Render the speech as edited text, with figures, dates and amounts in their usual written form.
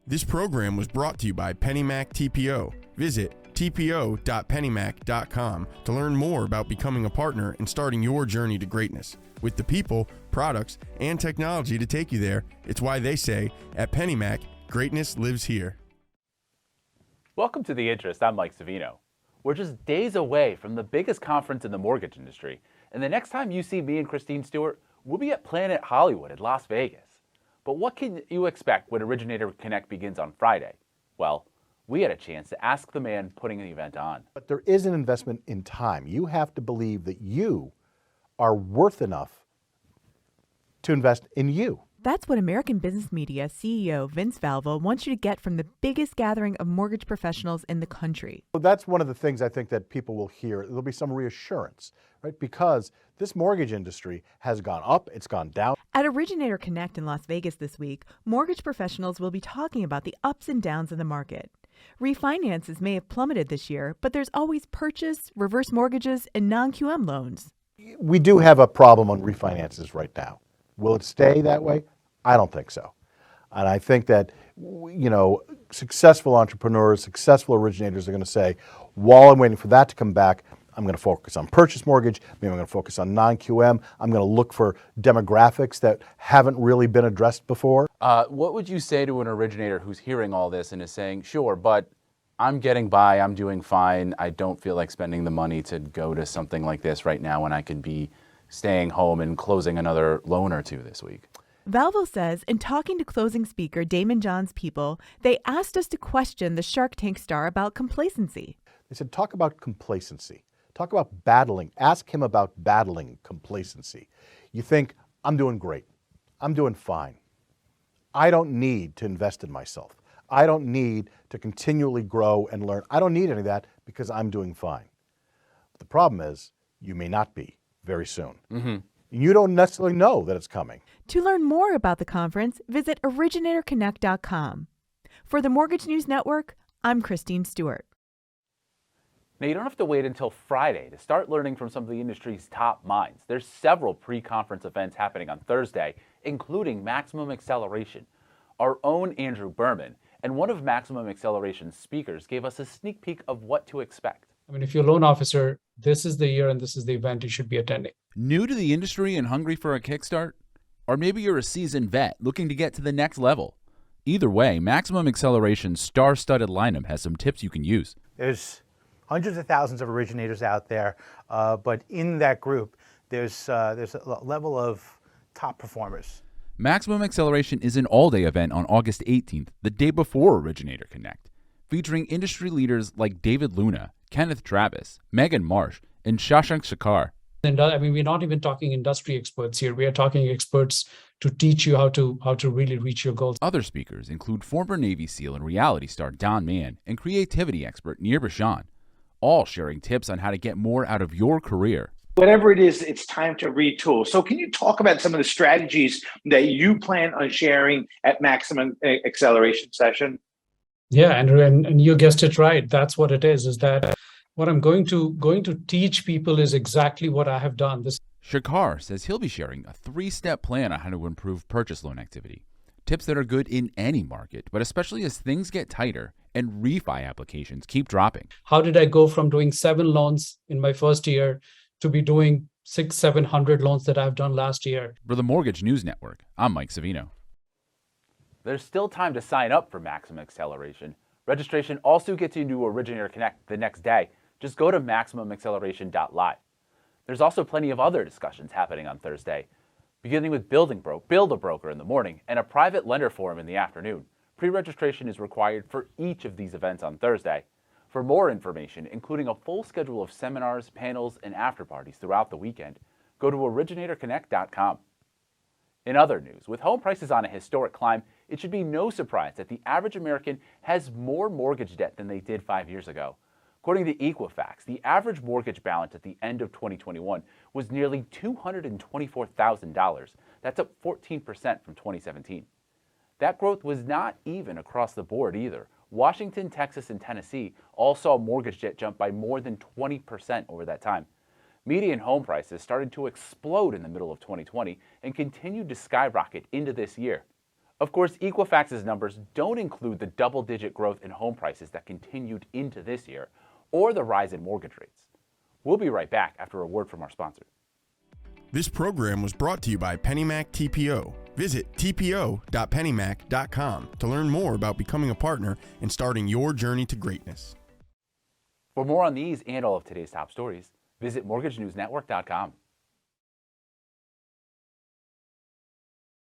This program was brought to you by PennyMac TPO. Visit tpo.pennymac.com to learn more about becoming a partner and starting your journey to greatness. With the people, products, and technology to take you there, it's why they say, at PennyMac, greatness lives here. Welcome to The Interest. I'm Mike Savino. We're just days away from the biggest conference in the mortgage industry, and the next time you see me and Christine Stewart, we'll be at Planet Hollywood in Las Vegas. But what can you expect when Originator Connect begins on Friday? Well, we had a chance to ask the man putting the event on. But there is an investment in time. You have to believe that you are worth enough to invest in you. That's what American business media CEO Vince Valvo wants you to get from the biggest gathering of mortgage professionals in the country. Well, that's one of the things I think that people will hear. There'll be some reassurance, right? Because this mortgage industry has gone up, it's gone down. At Originator Connect in Las Vegas this week, mortgage professionals will be talking about the ups and downs of the market. Refinances may have plummeted this year, but there's always purchase, reverse mortgages, and non-QM loans. We do have a problem on refinances right now. Will it stay that way? I don't think so. And I think that, successful entrepreneurs, successful originators are going to say, while I'm waiting for that to come back, I'm going to focus on purchase mortgage, maybe I'm going to focus on non-QM, I'm going to look for demographics that haven't really been addressed before. What would you say to an originator who's hearing all this and is saying, sure, but I'm getting by, I'm doing fine, I don't feel like spending the money to go to something like this right now when I could be staying home and closing another loan or two this week? Valvo says, in talking to closing speaker Damon John's people, they asked us to question the Shark Tank star about complacency. They said, talk about complacency. Talk about battling. Ask him about battling complacency. You think, I'm doing great. I'm doing fine. I don't need to invest in myself. I don't need to continually grow and learn. I don't need any of that because I'm doing fine. The problem is, you may not be very soon. You don't necessarily know that it's coming. To learn more about the conference, visit originatorconnect.com. For the Mortgage News Network, I'm Christine Stewart. Now, you don't have to wait until Friday to start learning from some of the industry's top minds. There's several pre-conference events happening on Thursday, including Maximum Acceleration. Our own Andrew Berman and one of Maximum Acceleration's speakers gave us a sneak peek of what to expect. I mean, if you're a loan officer, this is the year and this is the event you should be attending. New to the industry and hungry for a kickstart? Or maybe you're a seasoned vet looking to get to the next level. Either way, Maximum Acceleration's star-studded lineup has some tips you can use. There's hundreds of thousands of originators out there, but in that group, there's a level of top performers. Maximum Acceleration is an all-day event on August 18th, the day before Originator Connect, featuring industry leaders like David Luna, Kenneth Travis, Megan Marsh, and Shashank Shakar. And I mean, we're not even talking industry experts here. We are talking experts to teach you how to really reach your goals. Other speakers include former Navy SEAL and reality star Don Mann and creativity expert Nir Bashan, all sharing tips on how to get more out of your career. Whatever it is, it's time to retool. So can you talk about some of the strategies that you plan on sharing at Maximum Acceleration session? Yeah, Andrew, and you guessed it right. That's what it is that what I'm going to teach people is exactly what I have done. Shakar says he'll be sharing a 3-step plan on how to improve purchase loan activity. Tips that are good in any market, but especially as things get tighter and refi applications keep dropping. How did I go from doing 7 loans in my first year to be doing 600-700 loans that I've done last year? For the Mortgage News Network, I'm Mike Savino. There's still time to sign up for Maximum Acceleration. Registration also gets you to Originator Connect the next day. Just go to MaximumAcceleration.live. There's also plenty of other discussions happening on Thursday, beginning with Build a Broker in the morning and a private lender forum in the afternoon. Pre-registration is required for each of these events on Thursday. For more information, including a full schedule of seminars, panels, and after-parties throughout the weekend, go to originatorconnect.com. In other news, with home prices on a historic climb, it should be no surprise that the average American has more mortgage debt than they did 5 years ago. According to Equifax, the average mortgage balance at the end of 2021 was nearly $224,000. That's up 14% from 2017. That growth was not even across the board either. Washington, Texas, and Tennessee all saw mortgage debt jump by more than 20% over that time. Median home prices started to explode in the middle of 2020 and continued to skyrocket into this year. Of course, Equifax's numbers don't include the double-digit growth in home prices that continued into this year, or the rise in mortgage rates. We'll be right back after a word from our sponsor. This program was brought to you by PennyMac TPO. Visit tpo.pennymac.com to learn more about becoming a partner and starting your journey to greatness. For more on these and all of today's top stories, visit mortgagenewsnetwork.com.